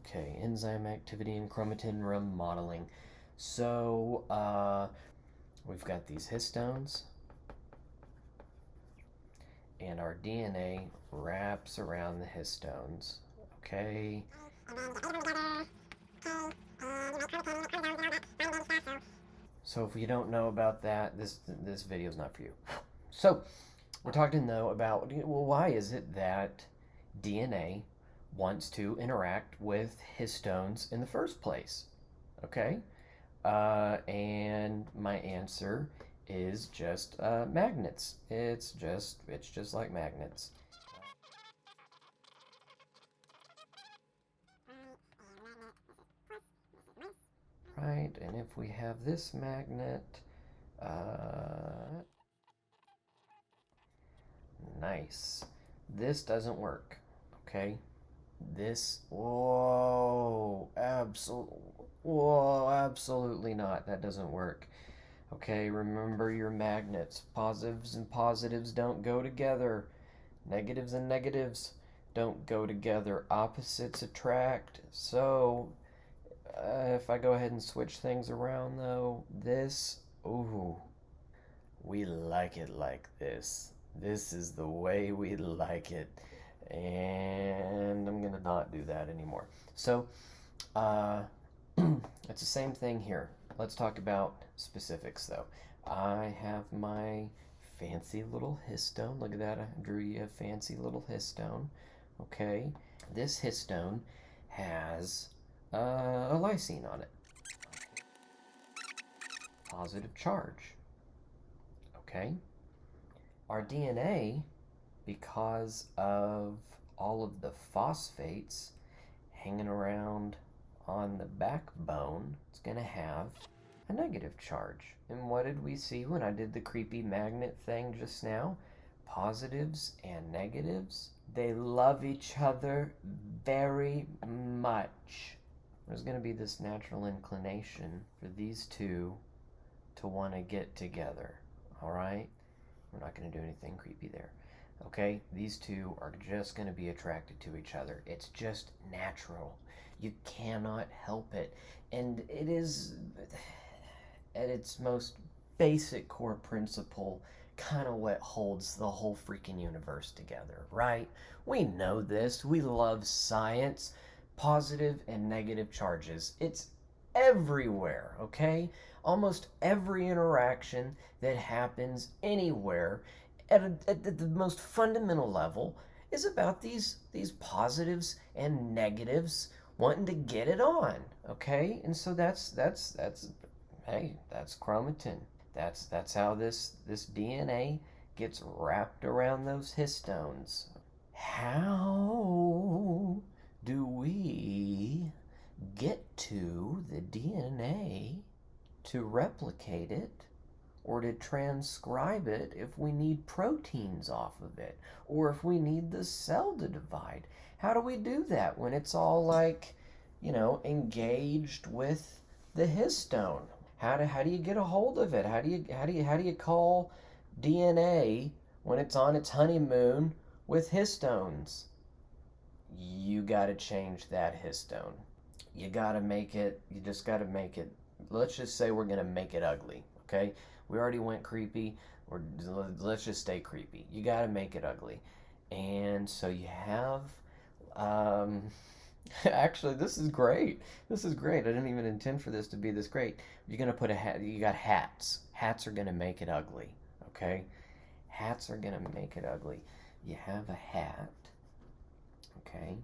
Okay, enzyme activity and chromatin remodeling. So, we've got these histones, and our DNA wraps around the histones. Okay. So if you don't know about that, this video is not for you. So we're talking though about, well, why is it that DNA wants to interact with histones in the first place? Okay. And my answer is just magnets. It's just like magnets. Right, and if we have this magnet, nice. This doesn't work, okay? Whoa, absolutely not. That doesn't work. Okay, remember your magnets. Positives and positives don't go together. Negatives and negatives don't go together. Opposites attract. So, if I go ahead and switch things around though, ooh, we like it like this. This is the way we like it. And I'm gonna not do that anymore. So, uh, it's the same thing here. Let's talk about specifics though. I have my fancy little histone. Look at that. I drew you a fancy little histone. Okay. This histone has a lysine on it. Positive charge. Okay. Our DNA, because of all of the phosphates hanging around on the backbone, it's going to have a negative charge. And what did we see when I did the creepy magnet thing just now? Positives and negatives, they love each other very much. There's going to be this natural inclination for these two to want to get together. All right? We're not going to do anything creepy there. Okay? These two are just going to be attracted to each other. It's just natural. You cannot help it. And it is, at its most basic core principle, kind of what holds the whole freaking universe together, right? We know this. We love science. Positive and negative charges. It's everywhere, okay? Almost every interaction that happens anywhere at the most fundamental level is about these positives and negatives wanting to get it on, okay? And so that's hey, that's chromatin. That's how this DNA gets wrapped around those histones. How do we get to the DNA to replicate it or to transcribe it if we need proteins off of it or if we need the cell to divide? How do we do that when it's all like, engaged with the histone? How do you get a hold of it? How do you call DNA when it's on its honeymoon with histones? You got to change that histone. You just got to make it, let's just say we're going to make it ugly, okay? We already went creepy, or let's just stay creepy. You got to make it ugly. And so you have, um, actually, this is great. This is great. I didn't even intend for this to be this great. You're going to put a hat, you got hats. Hats are going to make it ugly, okay? Hats are going to make it ugly. You have a hat, okay?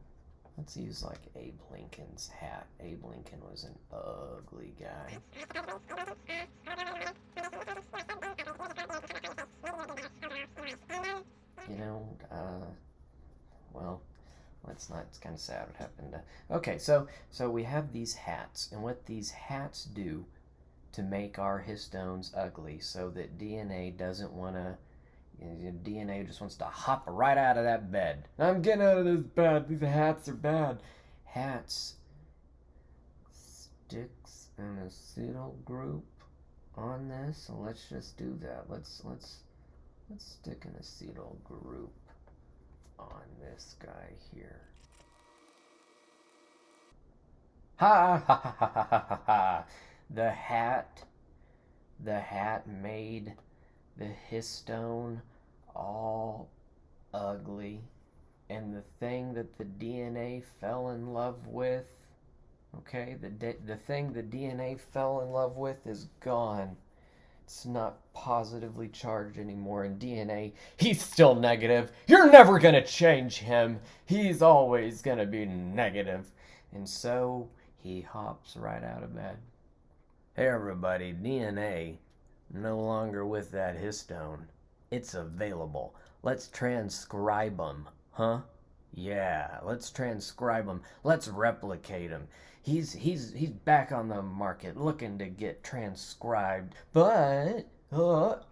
Let's use like Abe Lincoln's hat. Abe Lincoln was an ugly guy. You know, well, let's not. It's kind of sad what happened. Okay, so we have these hats, and what these hats do to make our histones ugly, so that DNA doesn't want to. DNA just wants to hop right out of that bed. I'm getting out of this bed. These hats are bad. Hats sticks an acetyl group on this. So let's just do that. Let's stick an acetyl group on this guy here. Ha ha ha ha ha ha ha. The hat made the histone all ugly. And the thing that the DNA fell in love with, okay, the thing the DNA fell in love with is gone. It's not positively charged anymore. In DNA, he's still negative. You're never gonna change him. He's always gonna be negative. And so he hops right out of bed. Hey everybody, DNA no longer with that histone. It's available. Let's transcribe them, huh? Yeah, let's transcribe him. Let's replicate him. He's back on the market looking to get transcribed. But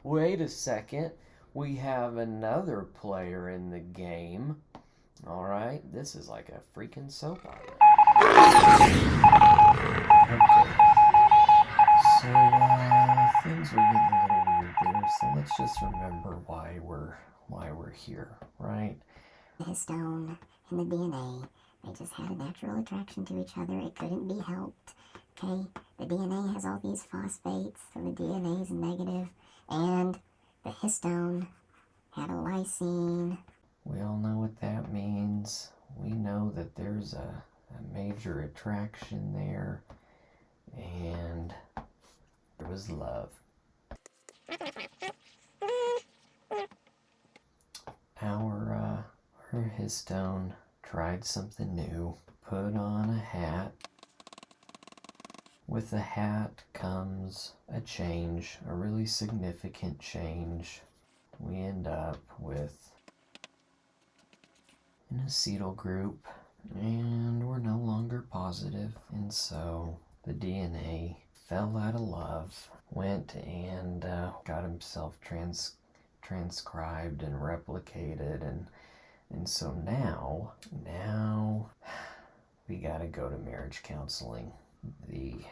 wait a second. We have another player in the game. All right, this is like a freaking soap opera. Okay. So things are getting a little weird there. So let's just remember why we're here, right? The histone and the DNA, they just had a natural attraction to each other. It couldn't be helped. Okay, the DNA has all these phosphates, so the DNA is negative, and the histone had a lysine. We all know what that means. We know that there's a major attraction there, and there was love. Our histone tried something new, put on a hat. With the hat comes a change, a really significant change. We end up with an acetyl group, and we're no longer positive, and so the DNA fell out of love, went and got himself transcribed and replicated, and so now we gotta go to marriage counseling. The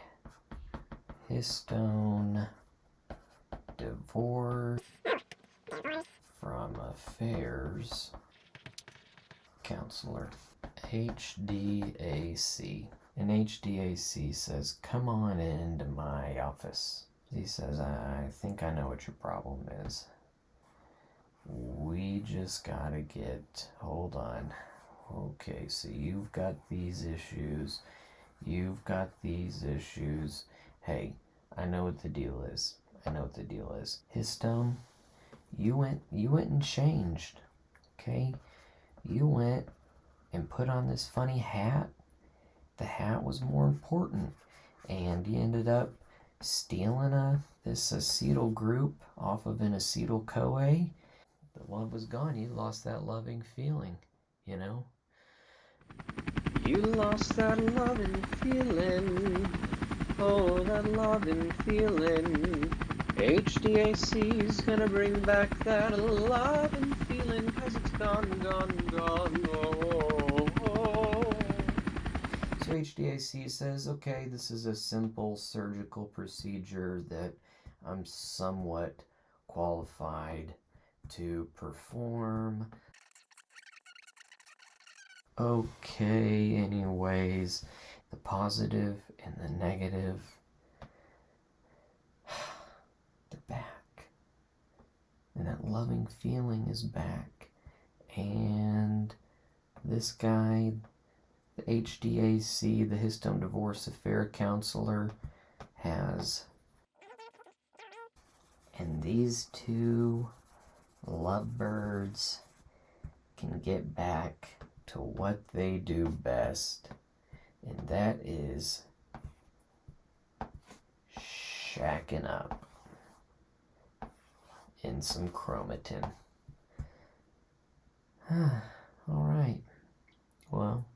histone divorce from affairs counselor, HDAC. And HDAC says, come on into my office. He says, I think I know what your problem is. We just gotta hold on. Okay, so you've got these issues. You've got these issues. Hey, I know what the deal is. Histone, you went and changed. Okay? You went and put on this funny hat. The hat was more important. And you ended up stealing this acetyl group off of an acetyl-CoA. The love was gone. You lost that loving feeling, you know? You lost that loving feeling. Oh, that loving feeling. HDAC's gonna bring back that loving feeling, 'cause it's gone, gone, gone. Oh. So HDAC says, okay, this is a simple surgical procedure that I'm somewhat qualified to perform. Okay, anyways, the positive and the negative, they're back. And that loving feeling is back. And this guy, the HDAC, the histone divorce affair counselor, has. And these two lovebirds can get back to what they do best, and that is shacking up in some chromatin. Alright, well,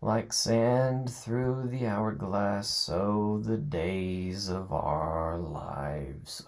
like sand through the hourglass, so the days of our lives.